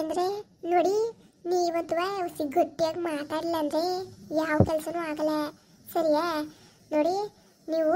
ಅಂದ್ರೆ ನೋಡಿ, ನೀವಂತೂ ಗಟ್ಟಿಯಾಗಿ ಮಾತಾಡಲಿಲ್ಲ ಅಂದ್ರೆ ಯಾವ ಕೆಲಸನೂ ಆಗಲ್ಲ, ಸರಿಯಾ? ನೋಡಿ, ನೀವು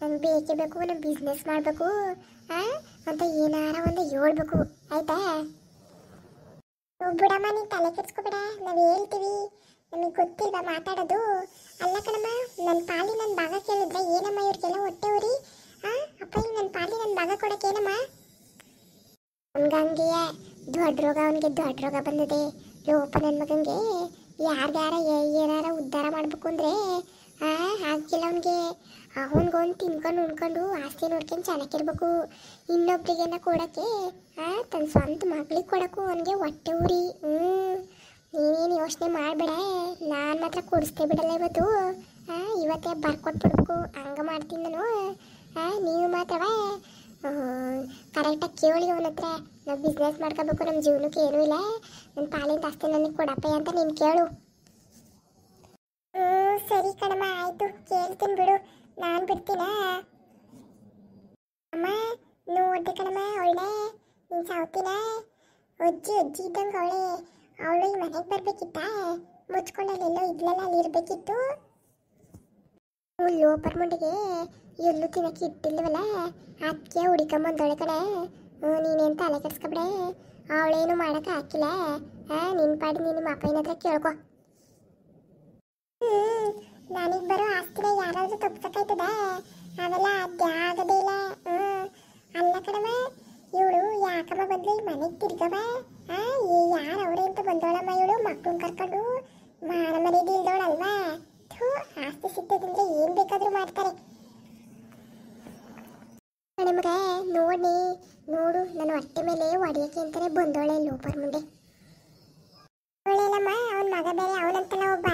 ನಂಗೆ ಬೇಕೇ ಬೇಕು, ನಮ್ಮ ಬಿಸ್ನೆಸ್ ಮಾಡಬೇಕು ಅಂತ ಏನಾರ ಒಂದು ಹೇಳ್ಬೇಕು, ಆಯ್ತಾ? ಬಿಡಮ್ಮ, ನೀನು ತಲೆ ಕೆಡ್ಸ್ಕೊಬೇಡ, ನಾವು ಹೇಳ್ತೀವಿ, ನಮಗೆ ಗೊತ್ತಿಲ್ವಾ ಮಾತಾಡೋದು? ಅಲ್ಲ ಕಣಮ್ಮ, ನನ್ನ ಪಾಲಿ ನನ್ನ ಭಾಗ ಕೇಳಿದ್ರೆ ಏನಮ್ಮ ಇವ್ರಿಗೆಲ್ಲ ಹೊಟ್ಟೆ ಉರಿ? ಅಪ್ಪ, ನನ್ನ ಪಾಲಿ ನನ್ನ ಭಾಗ ಕೊಡೋಕ್ಕೇನಮ್ಮ? ಅವನಿಗೆ ದೊಡ್ಡ ರೋಗ, ಅವನಿಗೆ ದೊಡ್ಡ ರೋಗ ಬಂದಿದೆ. ಲೋಪ ನನ್ನ ಮಗನಿಗೆ ಯಾರ್ಯಾರ ಏನಾರ ಉದ್ಧಾರ ಮಾಡಬೇಕು ಅಂದರೆ ಆಗಿಲ್ಲ ಅವನಿಗೆ. ಅವನಿಗೊಂದು ತಿನ್ಕೊಂಡು ಉಣ್ಕೊಂಡು ಆಸ್ತಿ ನೋಡ್ಕೊಂಡು ಚೆನ್ನಾಗಿರ್ಬೇಕು. ಇನ್ನೊಬ್ರಿಗೇನ ಕೊಡೋಕ್ಕೆ ತನ್ನ ಸ್ವಂತ ಮಗಳಿಗೆ ಕೊಡೋಕ್ಕೂ ಅವನಿಗೆ ಹೊಟ್ಟೆ ಉರಿ. ನೀನೇನು ಯೋಚನೆ ಮಾಡಬೇಡ, ನಾನು ಮಾತ್ರ ಕೊಡಿಸ್ತೇ ಬಿಡಲ್ಲ ಇವತ್ತು. ಇವತ್ತೇ ಬರ್ಕೊಟ್ಬಿಡ್ಬೇಕು, ಹಂಗೆ ಮಾಡ್ತೀನಿ ನಾನು. ನೀವು ಮಾತ್ರ ಕರೆಕ್ಟಾಗಿ ಕೇಳಿ ಅವನ ಹತ್ರ, ನಾವು ಬಿಸ್ನೆಸ್ ಮಾಡ್ಕೋಬೇಕು, ನಮ್ಮ ಜೀವನಕ್ಕೆ ಏನೂ ಇಲ್ಲ, ನನ್ನ ಪಾಲಿನ ಆಸ್ತಿ ನನಗೆ ಕೊಡಪ್ಪ ಅಂತ ನೀನು ಕೇಳು. ಸರಿ ಕಣಮ್ಮ, ಆಯಿತು, ಕೇಳ್ತೀನಿ ಬಿಡು, ನಾನು ಬಿಡ್ತೀನ. ಅಮ್ಮ ನೋಡ್ದೆ ಕಣಮ್ಮ, ಅವಳೆ ನೀನು ಸಾವ್ತಿನ ಅಜ್ಜಿ ಇದ್ದಂಗೆ ಅವಳು ಈ ಮನೆಗೆ ಬರಬೇಕಿತ್ತ, ಮುಚ್ಕೊಂಡಲ್ಲೆಲ್ಲೋ ಇದ್ಲಲ್ಲ, ಅಲ್ಲಿ ಇರಬೇಕಿತ್ತು. ಲೋಪರ್ ಮುಂಡಿಗೆ ಎಲ್ಲೂ ತಿನ್ನಕ್ಕೆ ಇಟ್ಟಿಲ್ವಲ್ಲ, ಅದಕ್ಕೆ ಹುಡಿಕೊಂಬಂದವಳೆ ಕಣೆ. ನೀನೇನು ತಲೆ ಕೆಡ್ಸ್ಕೊಬಿಡೆ, ಅವಳೇನು ಮಾಡೋಕೆ ಹಾಕಿಲ್ಲ. ನಿನ್ನ ಪಾಡಿ ನೀನು ನಿಮ್ಮ ಅಪ್ಪನ ಹತ್ರ ಕೇಳ್ಕೊ. ನನಗೆ ಬರೋ ಆಸ್ತಿನ ಯಾರಾದ್ರೂ ತಪ್ಸಕ್ಕಾಯ್ತದ? ಅವೆಲ್ಲ ಆಗದೇ ಇಲ್ಲ. ಅಲ್ಲ ಕಣಮ್ಮ, ಇವಳು ಯಾಕಮ್ಮ ಬಂದ್ಲು ಈ ಮನೆಗೆ ತಿರ್ಗವ? ಯಾರು ಅವರೇ ಅಂತ ಬಂದವಳಮ್ಮ ಇವಳು, ಮಕ್ಕಳನ್ನ ಕರ್ಕೊಂಡು ಮಾನ ಮರ್ಯಾದೆ ಇಲ್ದವಳಲ್ವಾ? ಆಸ್ತಿ ಸಿಗ್ತದಂದ್ರೆ ಏನು ಬೇಕಾದರೂ ಮಾಡ್ತಾರೆ. ಮಗ ನೋಡು, ನನ್ನ ಹೊಟ್ಟೆ ಮೇಲೆ ಹೊಡೆಯೋಕೆ ಅಂತಾನೆ ಬಂದವಳೆ ಲೋಪರ್ ಮುಂದೆ. ಒಳ್ಳೆಯಲ್ಲಮ್ಮ, ಅವನ ಮಗ ಬೇರೆ ಅವನಂತಲ್ಲ ಒಬ್ಬ,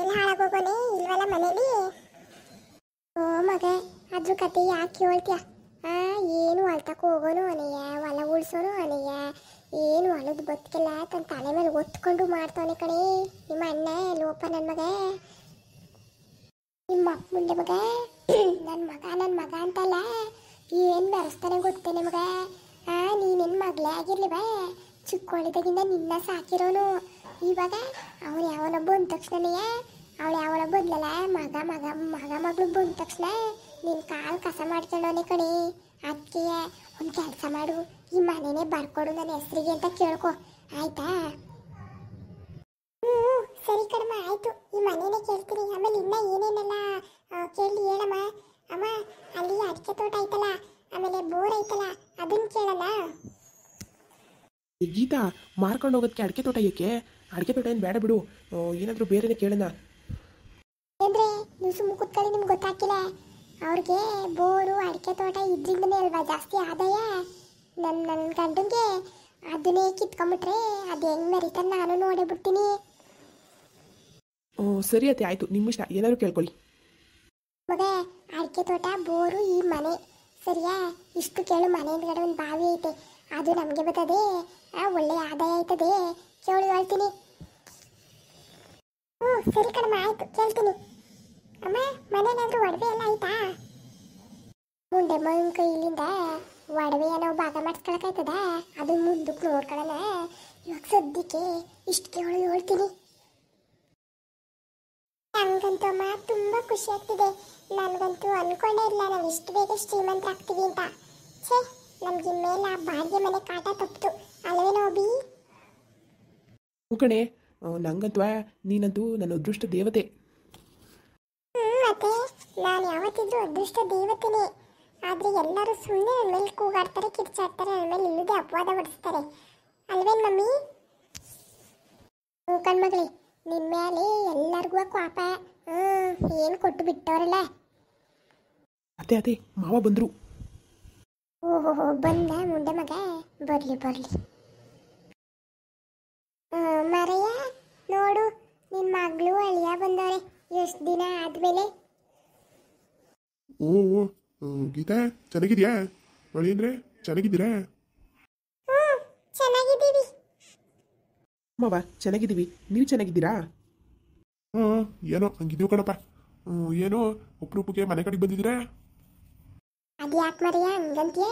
ಎಲ್ಲ ಹಾಳಾಗೋಗೋನೆ ಇಲ್ವಲ್ಲ ಮನೇಲಿ. ಓ ಮಗ, ಅದ್ರ ಕತೆ ಯಾಕೆ ಹೇಳ್ತೀಯ? ಏನು ಹೊಲ್ತಕ್ಕೆ ಹೋಗೋನು ಅನೆಯ, ಹೊಲ ಉಳ್ಸೋನು ಅನೆಯ, ಏನು ಹೊಲದ ಬದುಕಿಲ್ಲ, ತನ್ನ ತಲೆ ಮೇಲೆ ಒತ್ಕೊಂಡು ಮಾಡ್ತಾವನೆ ಕಣೆ ನಿಮ್ಮ ಅಣ್ಣ ಲೋಪ. ನನ್ನ ಮಗ, ನಿಮ್ಮ ಅಪ್ಪ ಮುಂದೆ ಮಗ, ನನ್ನ ಮಗ ಅಂತಲ್ಲ, ಏನು ಬೆರೆಸ್ತಾನೆ ಗೊತ್ತೇನೆ ಮಗ. ನೀನೇನು ಮಗಳೇ ಆಗಿರ್ಲಿವ, ಚಿಕ್ಕೋಳಿದಾಗಿಂದ ನಿನ್ನ ಸಾಕಿರೋನು. ಇವಾಗ ಅವನು ಯಾವನ ಬಂದ ತಕ್ಷಣನೇ ಅವಳು ಯಾವನ ಬದ್ಲಲ್ಲ, ಮಗಳು ಬಂದ ತಕ್ಷಣ ನಿನ್ನ ಕಾಲು ಕಸ ಮಾಡ್ಕೊಂಡವನೆ ಕಣೆ. ಅದಕ್ಕೆ ಒಂದು ಕೆಲಸ ಮಾಡು, ಈ ಮನೆನೇ ಬರ್ಕೊಡು ನನ್ನ ಹೆಸರಿಗೆ ಅಂತ ಕೇಳ್ಕೊ, ಆಯ್ತಾ? ಸರಿ ಕಣಮ್ಮ, ಆಯಿತು, ಈ ಮನೆನೇ ಕೇಳ್ತೀನಿ. ಆಮೇಲೆ ಇನ್ನ ಏನೇನೆಲ್ಲ ಕೇಳಿ ಹೇಳಮ್ಮ. ಅಮ್ಮ, ಅಲ್ಲಿ ಅಡಿಕೆ ತೋಟ ಐತಲ್ಲ, ಆಮೇಲೆ ಬೋರ್ ಐತಲ್ಲ, ಅದನ್ನ ಕೇಳಲ್ಲ. ಗೀತಾ, ಮಾರ್ಕೊಂಡು ಹೋಗೋದಕ್ಕೆ ಅಡಿಕೆ ತೋಟ ಏಕೆ? ಅಡಿಕೆ ತೋಟ ಏನು ಬೇಡ ಬಿಡು, ಏನಾದರೂ ಬೇರೆನೇ ಕೇಳೋಣ. ಅಂದ್ರೆ ನೀವು ಸುಮ್ಮನೆ ಕೂತ್ಕೊಳ್ಳಿ, ನಿಮ್ಗೆ ಗೊತ್ತಾಗಿಲ್ಲ. ಅವ್ರಿಗೆ ಬೋರು ಅಡಿಕೆ ತೋಟ ಇದ್ರಿಂದನೇ ಅಲ್ವಾ ಜಾಸ್ತಿ ಆದಾಯ. ನನ್ನ ಗಂಡಂಗೆ ಅದನ್ನೇ ಕಿತ್ಕೊಂಡ್ಬಿಟ್ರೆ ಅದು ಹೆಂಗೆ ಮರಿತಾನೆ ನಾನು ನೋಡೇ ಬಿಡ್ತೀನಿ. ಸರಿ ಅತ್ತೆ, ಆಯಿತು, ನಿಮ್ಮ ಇಷ್ಟ, ಏನಾದರೂ ಕೇಳ್ಕೊಳ್ಳಿ. ಮಗ, ಅಡಿಕೆ ತೋಟ, ಬೋರು, ಈ ಮನೆ, ಸರಿಯಾ? ಇಷ್ಟು ಕೇಳು. ಮನೆ ಹಿಂದ್ಗಡೆ ಒಂದು ಬಾವಿ ಐತೆ, ಅದು ನಮಗೆ ಬರ್ತದೆ, ಒಳ್ಳೆ ಆದಾಯ ಆಯ್ತದೆ, ಕೇಳಿ ಹೇಳ್ತೀನಿ. ಸರಿ ಕಣಮ್ಮ, ಆಯಿತು, ಕೇಳ್ತೀನಿ. ಅಮ್ಮ, ಮನೇನಾದ್ರೂ ಒಡವೆ ಎಲ್ಲ ಆಯ್ತಾ? ಮುಂದೆ ಮಗನ ಕೈಲಿಂದ ಒಡವೆ ಏನೋ ಭಾಗ ಮಾಡಿಸ್ಕೊಳಕಾಯ್ತದ? ಅದು ಮುಂದಕ್ಕೆ ನೋಡ್ಕೊಳ್ಳೋಣ. ಇವಾಗ ಸದ್ಯಕ್ಕೆ ಇಷ್ಟು ಕೇಳಿ ಹೇಳ್ತೀನಿ. ನನಗಂತೂ ಅಮ್ಮ ತುಂಬ ಖುಷಿ ಆಗ್ತಿದೆ. ನನಗಂತೂ ಅನ್ಕೊಂಡೇ ಇಲ್ಲ ನಾವು ಇಷ್ಟು ಬೇಗ ಶ್ರೀಮಂತ ಆಗ್ತೀವಿ ಅಂತ. ಛೇ, ನಮ್ಗೆ ಮೇಲೆ ಆ ಬಾಡಿಗೆ ಮನೆ ಕಾಟ ತಪ್ಪಿತು ಅಲ್ವೇನೋ ಅಭಿ? ಕಣೆ, ನಂಗಂತೂ ನೀನಂತೂ ನನ್ನ ಅದೃಷ್ಟ ದೇವತೆ. ಮತ್ತೆ ನಾನು ಯಾವತ್ತಿದ್ರೂ ಅದೃಷ್ಟ ದೇವತೆನೇ. ಆದರೆ ಎಲ್ಲರೂ ಸುಮ್ಮನೆ ನನ್ನ ಮೇಲೆ ಕೂಗಾಡ್ತಾರೆ, ಕಿರ್ಚಾಡ್ತಾರೆ, ನನ್ನ ಮೇಲೆ ಇಲ್ಲದೆ ಅಪವಾದ ಹೊಡಿಸ್ತಾರೆ, ಅಲ್ವೇನು ಮಮ್ಮಿ? ಕಣ್ಮಗಳೇ, ನಿನ್ನ ಮೇಲೆ ಎಲ್ಲರಿಗೂ ಕೋಪ. ಏನು ಕೊಟ್ಟು ಬಿಟ್ಟವರಲ್ಲ. ಅತ್ತೆ, ಮಾವ ಬಂದರು. ಓಹೋ, ಬಂದ ಮುಂದೆ ಮಗ, ಬರಲಿ. ಮರಯ್ಯ, ನೋಡು, ನಿನ್ನ ಮಗಳು ಅಳಿಯ ಬಂದವ್ರೆ ಎಷ್ಟು ದಿನ ಆದ್ಮೇಲೆ. ಗೀತಾ, ಚೆನ್ನಾಗಿದ್ಯಾ? ಮಳಿ ಅಂದ್ರೆ ಚೆನ್ನಾಗಿದ್ದೀರಾ? ಚೆನ್ನಾಗಿದ್ದೀವಿ ಮಾವ, ಚೆನ್ನಾಗಿದ್ದೀವಿ, ನೀವು ಚೆನ್ನಾಗಿದ್ದೀರಾ? ಏನೋ ಹಂಗಿದ್ದೀವಿ ಕಣಪ್ಪ. ಏನೋ ಒಬ್ರೊಬ್ಬಗೆ ಮನೆ ಕಡೆಗೆ ಬಂದಿದ್ದೀರಾ? ಅದು ಯಾಕೆ ಮರಯ್ಯ ಹಂಗಂತೀಯ?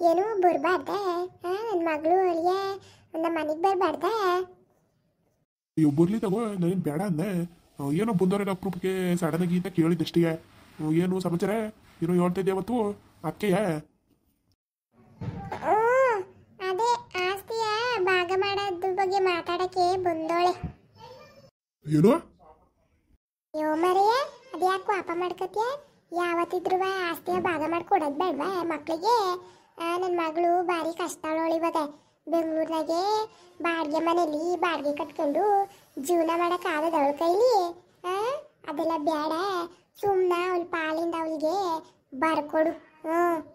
ಏನು ಬರಬಾರ್ದ? ನನ್ನ ಮಗಳು ಅಳಿಯ ನಮ್ಮ ಮನೆಗೆ ಬರಬಾರ್ದಾ? ಅಯ್ಯೋ ಬರ್ಲಿ ತಗೋ, ನಾನೇನು ಬೇಡ ಅಂದೆ. ಏನೋ ಬಂದವ್ರಿಗೆ ಅಪ್ರೂಪಕ್ಕೆ ಸಡನ್ ಆಗಿ ಅಂತ ಕೇಳಿದ್ದಷ್ಟೇ. ಏನು ಸಮಾಚಾರ? ಏನೋ ಹೇಳ್ತಾ ಇದ್ದೆ ಅವತ್ತು ಅದಕ್ಕೆ. ಅದೇ ಆಸ್ತಿಯ ಭಾಗ ಮಾಡೋದ್ರ ಬಗ್ಗೆ ಮಾತಾಡಕ್ಕೆ ಬಂದೋಳೆ. ಏನೋ ಯೋ ಮರೆಯ ಅದ್ಯಾಕೆ ಪಾಪ ಮಾಡ್ಕತ್ಯ? ಯಾವತ್ತಿದ್ರು ಆಸ್ತಿಯ ಭಾಗ ಮಾಡಿ ಕೊಡೋದು ಬೇಡವಾ ಮಕ್ಕಳಿಗೆ? ನನ್ನ ಮಗಳು ಭಾರಿ ಕಷ್ಟ ಅಳೋಳು ಇವಾಗ. ಬೆಂಗಳೂರಿನಾಗೆ ಬಾಡಿಗೆ ಮನೇಲಿ ಬಾಡಿಗೆ ಕಟ್ಕೊಂಡು ಜೀವನ ಮಾಡೋಕ್ಕಾಗದ ಅವಳ ಕೈಲಿ. ಅದೆಲ್ಲ ಬೇಡ, ಸುಮ್ಮನೆ ಅವಳ ಪಾಲಿಂದ ಅವಳಿಗೆ ಬರ್ಕೊಡು.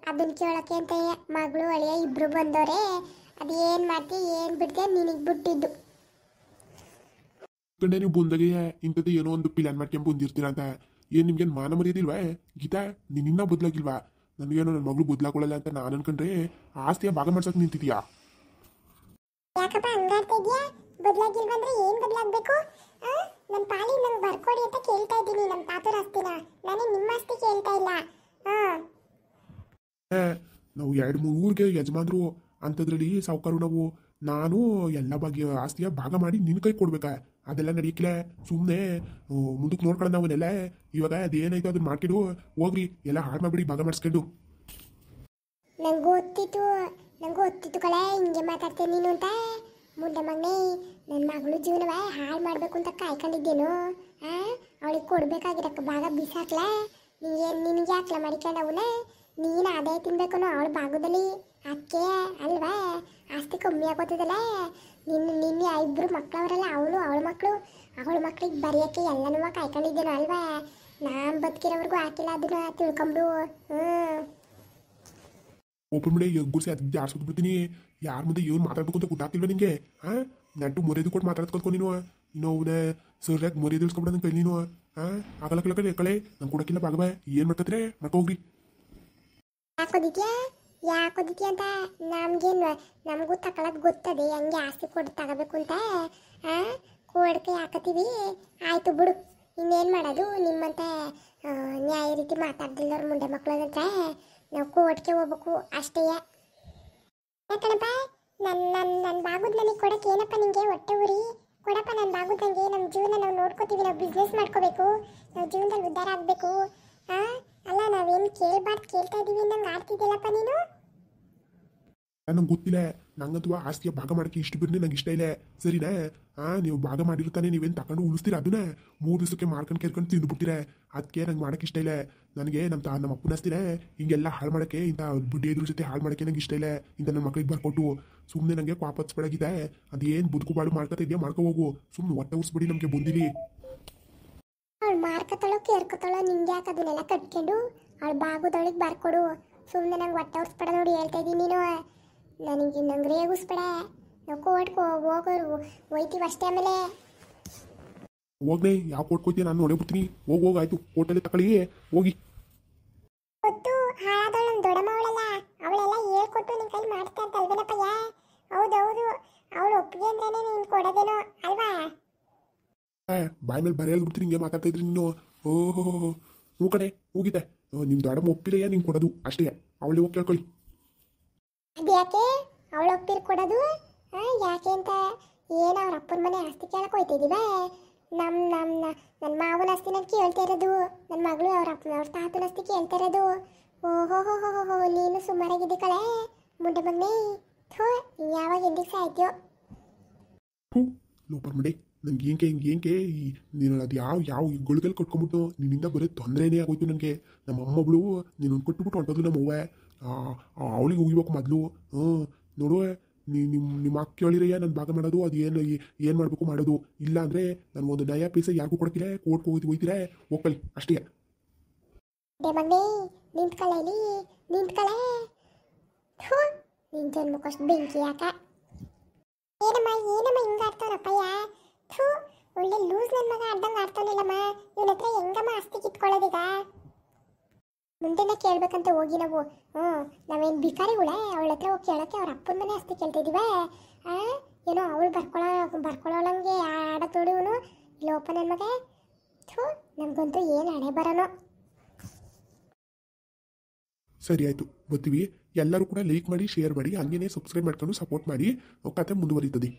ಅದನ್ನ ಕೇಳೋಕೆ ಅಂತ ಮಗಳು ಅಳಿಯ ಇಬ್ರು ಬಂದವ್ರೆ. ಅದೇನು ಮಾಡ್ತೀಯ ಏನು ಬಿಡ್ತೀಯ ನಿನಗೆ ಬಿಟ್ಟಿದ್ದು. ಕಂಡೆ ನೀವು ಬಂದಾಗೆ ಇಂಥದ್ದು ಏನೋ ಒಂದು ಪ್ಲಾನ್ ಮಾಡ್ಕೊಂಡು ಬಂದಿರ್ತೀರ ಅಂತ. ಏನು ನಿಮ್ಗೇನು ಮಾನ ಮರ್ಯಾದಿಲ್ವಾ ಗೀತಾ? ನಿನ್ನ ಬದಲಾಗಿಲ್ವಾ? ನನಗೇನೋ ನನ್ನ ಮಗಳು ಬದಲಾಕೊಳ್ಳಲ್ಲ ಅಂತ ನಾನು ಅನ್ಕೊಂಡ್ರೆ ಆಸ್ತಿಯ ಭಾಗ ಮಾಡ್ಸಕ್ಕೆ ನಿಂತಿದ್ಯಾ? ಯಾಕಪ್ಪ ಹಂಗಾಡ್ತಾ ಇದೆಯಾ? ಬದಲಾಗಿಲ್ವಂದ್ರೆ ಏನು ಬದಲಾಗಬೇಕು? ನನ್ನ ಪಾಲಿ ನಂಗೆ ಬರ್ಕೊಡಿ ಅಂತ ಕೇಳ್ತಾ ಇದ್ದೀನಿ, ನಮ್ಮ ತಾತನ ಆಸ್ತಿನ. ನಾನು ನಿಮ್ಮ ಆಸ್ತಿ ಕೇಳ್ತಾ ಇಲ್ಲ. ನಾವು 2-3 ಊರಿಗೆ ಯಜಮಾನ್ರು ಅಂಥದ್ರಲ್ಲಿ ಸಾವುಕಾರು ನಾವು. ನಾನು ಎಲ್ಲ ಬಗ್ಗೆ ಆಸ್ತಿಯ ಭಾಗ ಮಾಡಿ ನಿನ್ನ ಕೈ ಕೊಡ್ಬೇಕಾ? ಅದೆಲ್ಲ ನಡೆಯಕ್ಕಿಲ್ಲ. ಸುಮ್ಮನೆ ಮುಂದಕ್ಕೆ ನೋಡ್ಕೊಳ್ಳೋಣ ಅವನ್ನೆಲ್ಲ. ಇವಾಗ ಅದೇನಾಯ್ತು ಅದನ್ನ ಮಾಡ್ಕೊಂಡು ಹೋಗ್ರಿ, ಎಲ್ಲ ಹಾಳು ಮಾಡಿಬಿಡಿ ಭಾಗ ಮಾಡಿಸ್ಕೊಂಡು. ನಂಗೆ ಗೊತ್ತಿತ್ತು ಕಳೆ ಹಿಂಗೆ ಮಾತಾಡ್ತೇನೆ ನೀನು ಅಂತ. ಮುಂದೆ ಮಗನೇ ನನ್ನ ಮಗಳು ಜೀವನವ ಹಾಳು ಮಾಡಬೇಕು ಅಂತ ಕಾಯ್ಕೊಂಡಿದ್ದೇನು? ಅವಳಿಗೆ ಕೊಡ್ಬೇಕಾಗಿರಕ್ಕ ಭಾಗ ಬಿಸಾಕ್ಲ? ನಿನಗೆ ಹಾಕ್ಲ ಮಾಡಿಕೊಂಡು ಅವನ ನೀನು ಅದೇ ತಿನ್ಬೇಕನ್ನೋ ಅವಳ ಭಾಗದಲ್ಲಿ. ಅದಕ್ಕೆ ಅಲ್ವಾ ಆಸ್ತಿ ಕಮ್ಮಿ ಆಗೋತದಲ್ಲ. ನಿನ್ನೆ ಇಬ್ಬರು ಮಕ್ಕಳವರಲ್ಲ, ಅವಳ ಮಕ್ಳಿಗೆ ಬರೆಯೋಕ್ಕೆ ಎಲ್ಲನೂ ಕಾಯ್ಕೊಂಡಿದ್ದೇನೋ ಅಲ್ವಾ? ನಾನು ಬದುಕಿರೋವ್ರಿಗೂ ಹಾಕಿಲ್ಲ ಅದನ್ನ ತಿಳ್ಕೊಂಬಿಡು. ಓಪನ್ ಮಾಡಿ ಗುರ್ಸಿ ಅದು ಜಾಡ್ಸೋದು ಬಿಡ್ತೀನಿ. ಯಾರ ಮುಂದೆ ಏನು ಮಾತಾಡ್ಬೇಕು ಅಂತ ಗೊತ್ತಾಗ್ತಿಲ್ವ ನಿಂಗೆ? ನಟ್ಟು ಮರ್ಯಾದೆ ಕೊಟ್ಟು ಮಾತಾಡೋದು ಕಲ್ಕೊ ನೀನು. ಇನ್ನು ಅವನ ಸರ್ಯಾಗಿ ಮರ್ಯಾದೆ ಇಳಿಸ್ಕೊಬಿಡ ನನ್ನ ಕೈ ನೀನು. ಆಗಲ್ಲ ಕಳೆ ನಂಗೆ ಕೊಡೋಕ್ಕಿಲ್ಲ ಭಾಗವ. ಏನು ಮಾಡ್ತದ್ರೆ ಮಾಡ್ಕೋಗ್ರಿ. ಯಾಕೋದಿತ್ಯ ಅಂತ ನಮಗೂ ತಗೊಳೋದು ಗೊತ್ತದೆ. ಹಂಗೆ ಆಸ್ತಿ ಕೊಟ್ಟು ತಗೋಬೇಕು ಅಂತ ಕೋಡ್ಕೆ ಹಾಕತ್ತೀವಿ. ಆಯ್ತು ಬಿಡು, ಇನ್ನೇನು ಮಾಡೋದು? ನಿಮ್ಮಂತ ನ್ಯಾಯ ರೀತಿ ಮಾತಾಡ್ದಿಲ್ಲವ್ರ ಮುಂಡೆ ಮಕ್ಕಳ ಹತ್ರ ನಾವು ಕೋರ್ಟ್ಗೆ ಹೋಗ್ಬೇಕು ಅಷ್ಟೇ. ಯಾಕಣಪ್ಪ ನನ್ನ ಬಾಗುದ್ ನನಗೆ ಕೊಡಕ್ಕೆ ಏನಪ್ಪ ನಿಂಗೆ ಹೊಟ್ಟೆ ಉರಿ? ಕೊಡಪ್ಪ ನನ್ನ ಬಾಗುದ್ ನನಗೆ. ನಮ್ಮ ಜೀವನ ನಾವು ನೋಡ್ಕೋತೀವಿ, ನಾವು ಬಿಸ್ನೆಸ್ ಮಾಡ್ಕೋಬೇಕು, ನಾವು ಜೀವನದಲ್ಲಿ ಉದ್ಧಾರ ಆಗಬೇಕು. ಅಲ್ಲ ನಾವೇನು ಕೇಳ್ತಾ ಇದ್ದೀವಿ ನಂಗೆ ಆಡ್ತಿದ್ದಿಲ್ಲಪ್ಪ ನೀನು. ನಂಗೆ ಗೊತ್ತಿಲ್ಲ, ನಂಗಂತೂ ಆಸ್ತಿಯ ಭಾಗ ಮಾಡೋಕ್ಕೆ ಇಷ್ಟು ಬಿರ್ನೆ ನಂಗೆ ಇಷ್ಟ ಇಲ್ಲ. ಸರಿನಾ? ನೀವು ಭಾಗ ಮಾಡಿರ್ತಾನೆ, ನೀವೇನು ತಗೊಂಡು ಉಳಿಸ್ತೀರ ಅದನ್ನ 3 ದಿವಸಕ್ಕೆ ಮಾರ್ಕೊಂಡು ಕೇರ್ಕೊಂಡು ತಿಂದುಬಿಡ್ತೀರ. ಅದಕ್ಕೆ ನಂಗೆ ಮಾಡೋಕ್ಕೆ ಇಷ್ಟ ಇಲ್ಲ. ನನಗೆ ನಮ್ಮ ಅಪ್ಪನ ಆಸ್ತಿನ ಹಿಂಗೆಲ್ಲ ಹಾಳು ಮಾಡೋಕ್ಕೆ, ಇಂಥ ಬುಡ್ಡಿ ಎದುರು ಜೊತೆ ಹಾಳು ಮಾಡೋಕ್ಕೆ ನಂಗೆ ಇಷ್ಟ ಇಲ್ಲ. ಇಂಥ ನನ್ನ ಮಕ್ಕಳಿಗೆ ಬರ್ಕೊಟ್ಟು ಸುಮ್ಮನೆ ನನಗೆ ವಾಪಸ್ಪಡಾಗಿದೆ. ಅದೇನು ಬದುಕು ಬಾಳು ಮಾಡ್ಕೊತಿದ್ಯಾ ಮಾಡ್ಕೊ ಹೋಗು. ಸುಮ್ಮನೆ ಹೊಟ್ಟೆ ಉರ್ಸ್ಬಿಡಿ ನಮಗೆ ಬಂದಿರಿ. ಅವಳು ಮಾರ್ಕತಾಳೋ ಕೇರ್ಕೊತಾಳೋ ನಿಂಗೆ ಯಾಕೆ ಅದನ್ನೆಲ್ಲ ಕಟ್ಕೊಂಡು ಅವಳು ಬಾಗುದವಳಿಗೆ ಬರ್ಕೊಡು. ಸುಮ್ಮನೆ ನಂಗೆ ಹೊಟ್ಟೆ ಉರ್ಸ್ಬೇಡ ನೋಡಿ ಹೇಳ್ತಾ ಇದ್ದೀನಿ ನೀನು. ನಂಗೆ ರೇಗಿಸ್ಬೇಡ. ನಾವು ಕೋರ್ಟ್ಗೆ ಹೋಯ್ತೀವಿ ಅಷ್ಟೇ. ಆಮೇಲೆ ಹೋಗ್ನೆ, ಯಾವ ಕೊಟ್ಕೋತೀಯ ನಾನು ನೋಡೇ ಬಿಡ್ತೀನಿ. ಹೋಗಾಯ್ತು, ಹೋಟೆಲ್ ತಗೊಳ್ಳಿ ಹೋಗಿ. ಗೊತ್ತು ಹಾಳಾದವಳು ನಮ್ಮ ದೊಡ್ಡಮ್ಮ ಅವಳೆಲ್ಲ ಹೇಳ್ಕೊಟ್ಟು ನಿನ್ನ ಕೈ ಮಾಡ್ತಾ ಇರ್ತಲ್ವೇನಪ್ಪಯ್ಯ? ಹೌದೌದು, ಅವಳು ಒಪ್ಪಿಗೆ ಅಂದ್ರೇನೆ ನೀನು ಕೊಡೋದೇನೋ ಅಲ್ವಾ? ಬಾಯ್ ಮೇಲೆ ಬರೆಯಲ್ ಬಿಡ್ತೀನಿ ಹಿಂಗೆ ಮಾತಾಡ್ತಾ ಇದ್ರಿ ನೀನು. ಓಹೋ ಹ್ಞೂ ಕಡೆ ಹೋಗಿದ್ದೆ. ನಿಮ್ಮ ದೊಡ್ಡಮ್ಮ ಒಪ್ಪಿದೆಯಾ ನೀನು ಕೊಡೋದು ಅಷ್ಟೇ. ಅವಳು ಹೋಗಿ ಕೇಳ್ಕೊಳ್ಳಿ. ಅದ್ಯಾಕೆ ಅವಳು ಒಪ್ಪಿರ್ ಕೊಡೋದು? ಯಾಕೆ ಅಂತ ಏನು ಅವ್ರ ಅಪ್ಪನ ಮನೆ ಆಸ್ತಿ ಕೇಳಕ್ಕೆ ಹೋಯ್ತಿದ್ದೀವ? ನನ್ನ ಮಾವನ ಆಸ್ತಿ ನಾನು ಕೇಳ್ತಾ ಇರೋದು. ನನ್ನ ಮಗಳು ಅವ್ರ ತಾತನ ಆಸ್ತಿ ಕೇಳ್ತಾ ಇರೋದು. ಓಹೋ ನೀನು ಸುಮಾರಾಗಿದ್ದಿ ಕಳೆ ಮುಂಡೆ ಮಗನೇ. ಯಾವಾಗ ಎಂದಿಗೆ ಸಾಯ್ತೀಯೋ? ಲೋಪರ್ ಮಾಡಿ ನನಗೆ ಏಂಕೆ ನೀನು ಅದು ಯಾವ ಗುಳಿಗೆಲ್ಲಿ ಕಟ್ಕೊಂಬಿಟ್ಟು ನಿನ್ನಿಂದ ಬರೀ ತೊಂದರೆನೇ ಆಗೋಯ್ತು ನನಗೆ. ನಮ್ಮ ಅಮ್ಮಗಳು ನೀನು ಕೊಟ್ಬಿಟ್ಟು ಹೊಂಟೋದು ನಮ್ಮ ಅವ್ವ. ಅವಳಿಗೆ ಹೋಗ್ಬೇಕು ಮೊದಲು. ನೋಡುವ ನಿಮ್ಮ ಅಕ್ಕ ಕೇಳಿರಯ್ಯ ನನ್ನ ಭಾಗ ಮಾಡೋದು. ಅದು ಏನು ಮಾಡಬೇಕು ಮಾಡೋದು. ಇಲ್ಲ ಅಂದರೆ ನಾನು ಒಂದು ನಯ ಪೈಸ ಯಾರಿಗೂ ಕೊಡೋಕ್ಕಿಲ್ಲ. ಕೋರ್ಟ್ಗೆ ಹೋಗ್ತೀರಾ ಹೋಗ್ಕಳಿ ಅಷ್ಟೇ. ಮಗನೇ ನಿಂತ್ಕಳೆ ನಿನ್ ಜನ್ಮಕ್ಕಷ್ಟು ಬೆಂಕಿ ಯಾಕ? ಏನಮ್ಮ ಹಿಂಗೆ ಆಡ್ತಾನಪ್ಪಯ್ಯ? ಒಳ್ಳೆ ಲೂಸ್ ನನ್ನ ಮಗ ಅಡ್ಡಂಗೆ ಆಡ್ತಾನಿಲ್ಲಮ್ಮ. ಇವನ ಹತ್ರ ಹೆಂಗಮ್ಮ ಆಸ್ತಿ ಕಿತ್ಕೊಳ್ಳೋದೀಗ? ಮುಂದೆನೇ ಕೇಳ್ಬೇಕಂತ ಹೋಗಿ ನಾವು. ನಾವೇನು ಬಿಕಾರಿಗಳೇ? ಅವಳ ಹತ್ರ ಹೋಗಿ ಕೇಳೋಕ್ಕೆ ಅವ್ರ ಅಪ್ಪನ ಮನೆ ಆಸ್ತಿ ಕೇಳ್ತಿದ್ದೀವ? ಏನೋ ಅವಳು ಬರ್ಕೊಳ್ಳೋಳಂಗೆ ಆಡೋದು ಇವನು ಲೋಪ ನನ್ನ ಮಗ. ನಮಗಂತೂ ಏನು ಹಣೆ ಬರೋನು. ಸರಿ ಆಯಿತು ಬರ್ತೀವಿ. ಎಲ್ಲರೂ ಕೂಡ ಲೈಕ್ ಮಾಡಿ ಶೇರ್ ಮಾಡಿ ಹಂಗೇನೆ ಸಬ್ಸ್ಕ್ರೈಬ್ ಮಾಡ್ಕೊಂಡು ಸಪೋರ್ಟ್ ಮಾಡಿ ಕತೆ ಮುಂದುವರಿತದೆ.